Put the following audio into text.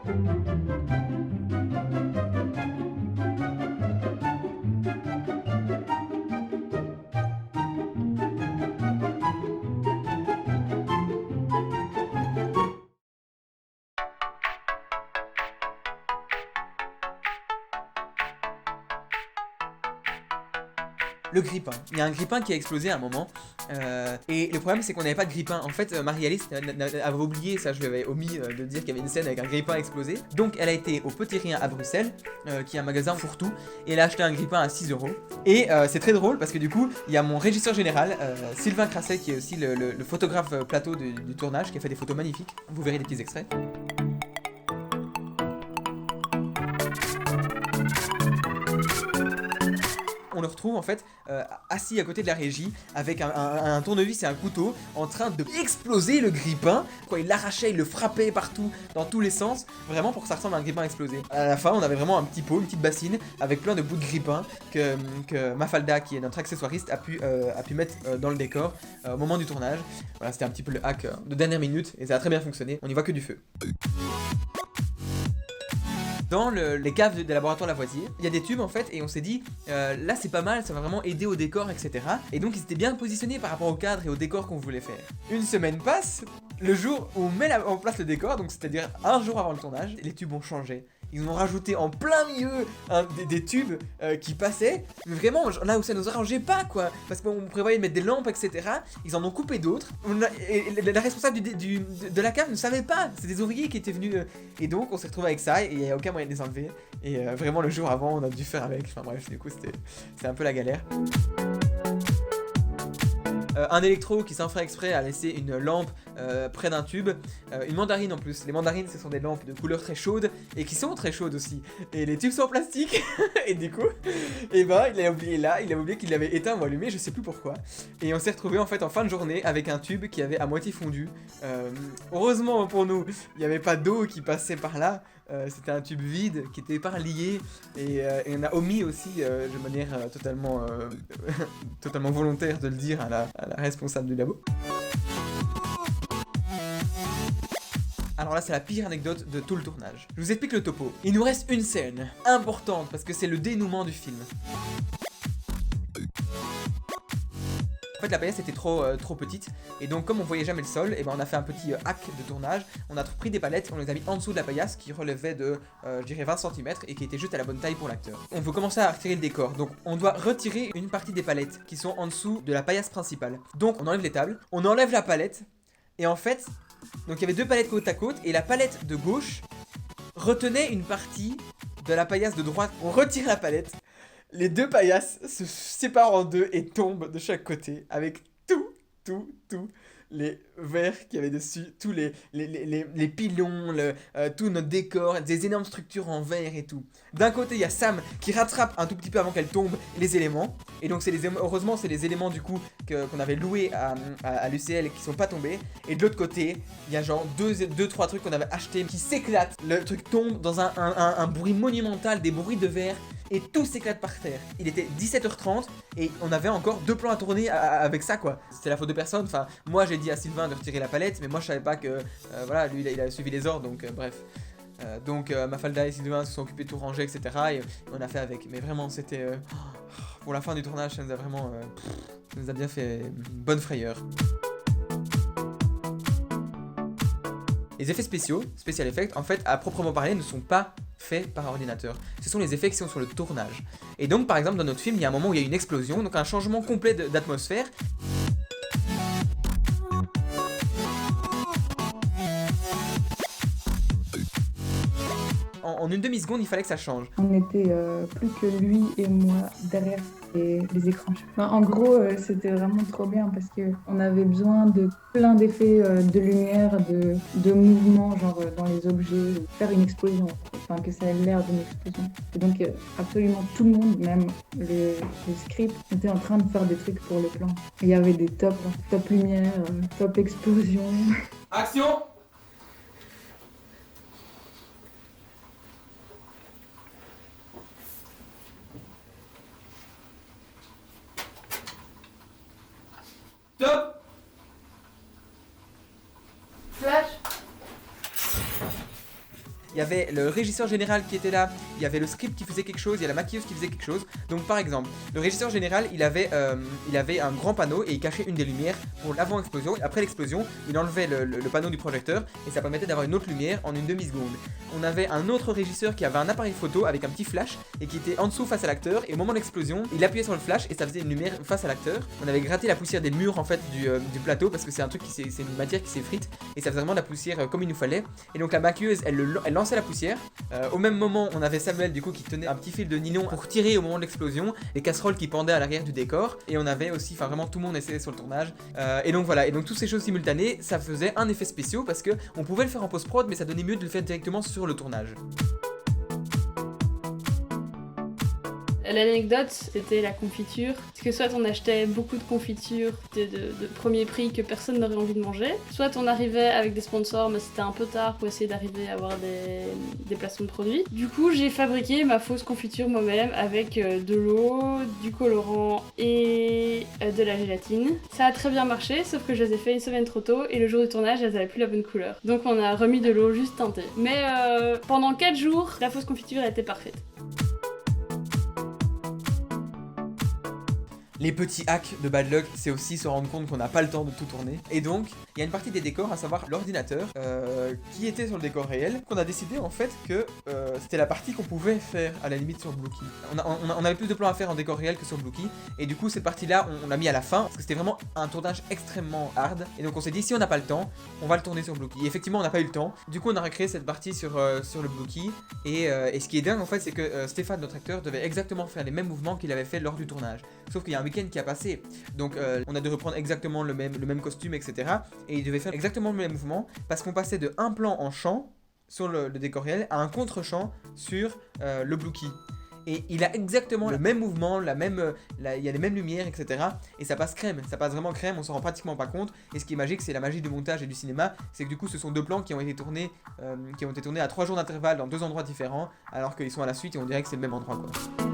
Le grille-pain. Il y a un grille-pain qui a explosé à un moment. Et le problème, c'est qu'on n'avait pas de grille-pain. En fait, Marie-Alice avait oublié, ça je lui avais omis de dire qu'il y avait une scène avec un grille-pain explosé. Donc elle a été au Petit Rien à Bruxelles, qui est un magasin fourre-tout, et elle a acheté un grille-pain à 6 €. Et c'est très drôle parce que du coup, il y a mon régisseur général, Sylvain Crasset, qui est aussi le photographe plateau du tournage, qui a fait des photos magnifiques. Vous verrez des petits extraits. On le retrouve en fait assis à côté de la régie avec un tournevis et un couteau en train de exploser le grille-pain. Quoi, il l'arrachait, il le frappait partout, dans tous les sens, vraiment pour que ça ressemble à un grille-pain explosé. À la fin, on avait vraiment un petit pot, une petite bassine avec plein de bouts de grille-pain que Mafalda, qui est notre accessoiriste, a pu mettre dans le décor au moment du tournage. Voilà, c'était un petit peu le hack de dernière minute et ça a très bien fonctionné. On y voit que du feu. Dans les caves des laboratoires Lavoisier, il y a des tubes en fait, et on s'est dit là c'est pas mal, ça va vraiment aider au décor, etc. Et donc ils étaient bien positionnés par rapport au cadre et au décor qu'on voulait faire. Une semaine passe, le jour où on met en place le décor, donc c'est-à-dire un jour avant le tournage, les tubes ont changé. Ils ont rajouté en plein milieu des tubes qui passaient, mais vraiment là où ça nous arrangeait pas quoi, parce qu'on prévoyait de mettre des lampes, etc. Ils en ont coupé d'autres. Et la responsable de la cave ne savait pas, c'est des ouvriers qui étaient venus, et donc on s'est retrouvé avec ça, et il n'y a aucun moyen de les enlever. Et vraiment le jour avant, on a dû faire avec. Enfin bref, du coup c'était un peu la galère. Un électro qui sans faire exprès a laissé une lampe près d'un tube, une mandarine en plus. Les mandarines ce sont des lampes de couleur très chaude et qui sont très chaudes aussi. Et les tubes sont en plastique et du coup, et ben il a oublié qu'il l'avait éteint ou allumé, je sais plus pourquoi. Et on s'est retrouvé en fait en fin de journée avec un tube qui avait à moitié fondu. Heureusement pour nous, il n'y avait pas d'eau qui passait par là. C'était un tube vide qui était pas relié et on a omis aussi de manière totalement volontaire de le dire à la responsable du labo. Alors là c'est la pire anecdote de tout le tournage. Je vous explique le topo. Il nous reste une scène importante parce que c'est le dénouement du film. En fait la paillasse était trop petite et donc comme on voyait jamais le sol, et ben on a fait un petit hack de tournage. On a pris des palettes, on les a mis en dessous de la paillasse qui relevait de je dirais 20 cm et qui était juste à la bonne taille pour l'acteur. On veut commencer à retirer le décor, donc on doit retirer une partie des palettes qui sont en dessous de la paillasse principale. Donc on enlève les tables, on enlève la palette et en fait, donc il y avait deux palettes côte à côte et la palette de gauche retenait une partie de la paillasse de droite. On retire la palette. Les deux paillasses se séparent en deux et tombent de chaque côté avec tous les verres qu'il y avait dessus, tous les pilons, tout notre décor, des énormes structures en verre et tout. D'un côté, il y a Sam qui rattrape un tout petit peu avant qu'elle tombe les éléments. Et donc, heureusement, c'est les éléments du coup qu'on avait loués à l'UCL qui sont pas tombés. Et de l'autre côté, il y a genre 2-3 trucs qu'on avait achetés qui s'éclatent. Le truc tombe dans un bruit monumental, des bruits de verre. Et tout s'éclate par terre. Il était 17h30 et on avait encore 2 plans à tourner avec ça quoi. C'était la faute de personne. Enfin, moi j'ai dit à Sylvain de retirer la palette, mais moi je savais pas que voilà, lui il a suivi les ordres donc bref. Donc Mafalda et Sylvain se sont occupés de tout ranger, etc. Et on a fait avec. Mais vraiment c'était pour la fin du tournage, ça nous a vraiment ça nous a bien fait une bonne frayeur. Les effets spéciaux, special effects, en fait, à proprement parler, ne sont pas faits par ordinateur. Ce sont les effets qui sont sur le tournage. Et donc, par exemple, dans notre film, il y a un moment où il y a une explosion, donc un changement complet d'atmosphère. En une demi-seconde, il fallait que ça change. On était plus que lui et moi derrière les écrans. Enfin, en gros, c'était vraiment trop bien parce qu'on avait besoin de plein d'effets de lumière, de mouvements, genre dans les objets, faire une explosion. Enfin, que ça ait l'air d'une explosion. Et donc, absolument tout le monde, même le script, était en train de faire des trucs pour le plan. Il y avait des top lumière, top explosion. Action! Top! Flash! il y avait le régisseur général qui était là, il y avait le script qui faisait quelque chose, il y a la maquilleuse qui faisait quelque chose. Donc par exemple, le régisseur général, il avait un grand panneau et il cachait une des lumières pour l'avant-explosion. Après l'explosion, il enlevait le panneau du projecteur et ça permettait d'avoir une autre lumière en une demi-seconde. On avait un autre régisseur qui avait un appareil photo avec un petit flash et qui était en dessous face à l'acteur, et au moment de l'explosion, il appuyait sur le flash et ça faisait une lumière face à l'acteur. On avait gratté la poussière des murs en fait du plateau parce que c'est un truc c'est une matière qui s'effrite et ça faisait vraiment de la poussière comme il nous fallait. Et donc la maquilleuse elle lançait la poussière. Au même moment, on avait Samuel du coup qui tenait un petit fil de nylon pour tirer au moment de l'explosion, les casseroles qui pendaient à l'arrière du décor, et on avait aussi, enfin vraiment tout le monde essayait sur le tournage. Et donc voilà, et donc toutes ces choses simultanées, ça faisait un effet spécial parce que on pouvait le faire en post-prod, mais ça donnait mieux de le faire directement sur le tournage. L'anecdote, c'était la confiture. Parce que soit on achetait beaucoup de confitures de premier prix que personne n'aurait envie de manger, soit on arrivait avec des sponsors, mais c'était un peu tard pour essayer d'arriver à avoir des placements de produits. Du coup, j'ai fabriqué ma fausse confiture moi-même avec de l'eau, du colorant et de la gélatine. Ça a très bien marché, sauf que je les ai fait une semaine trop tôt et le jour du tournage, elles avaient plus la bonne couleur. Donc on a remis de l'eau juste teintée. Mais pendant 4 jours, la fausse confiture était parfaite. Les petits hacks de Bad Luck, c'est aussi se rendre compte qu'on n'a pas le temps de tout tourner. Et donc, il y a une partie des décors, à savoir l'ordinateur, qui était sur le décor réel, qu'on a décidé en fait que c'était la partie qu'on pouvait faire à la limite sur Blooky. On avait plus de plans à faire en décor réel que sur Blooky, et du coup cette partie-là, on l'a mis à la fin, parce que c'était vraiment un tournage extrêmement hard. Et donc on s'est dit, si on n'a pas le temps, on va le tourner sur Blooky. Et effectivement, on n'a pas eu le temps. Du coup, on a recréé cette partie sur le Blooky. Et ce qui est dingue en fait, c'est que Stéphane, notre acteur, devait exactement faire les mêmes mouvements qu'il avait fait lors du tournage. Sauf qu'il y a un week-end qui a passé, donc on a dû reprendre exactement le même costume, etc. Et il devait faire exactement le même mouvement parce qu'on passait de un plan en champ sur le décor réel à un contre-champ sur le Blooky. Et il a exactement le même mouvement, il y a les mêmes lumières, etc. Et ça passe crème, ça passe vraiment crème, on s'en rend pratiquement pas compte. Et ce qui est magique, c'est la magie du montage et du cinéma, c'est que du coup ce sont deux plans qui ont été tournés à 3 jours d'intervalle dans 2 endroits différents, alors qu'ils sont à la suite et on dirait que c'est le même endroit quoi.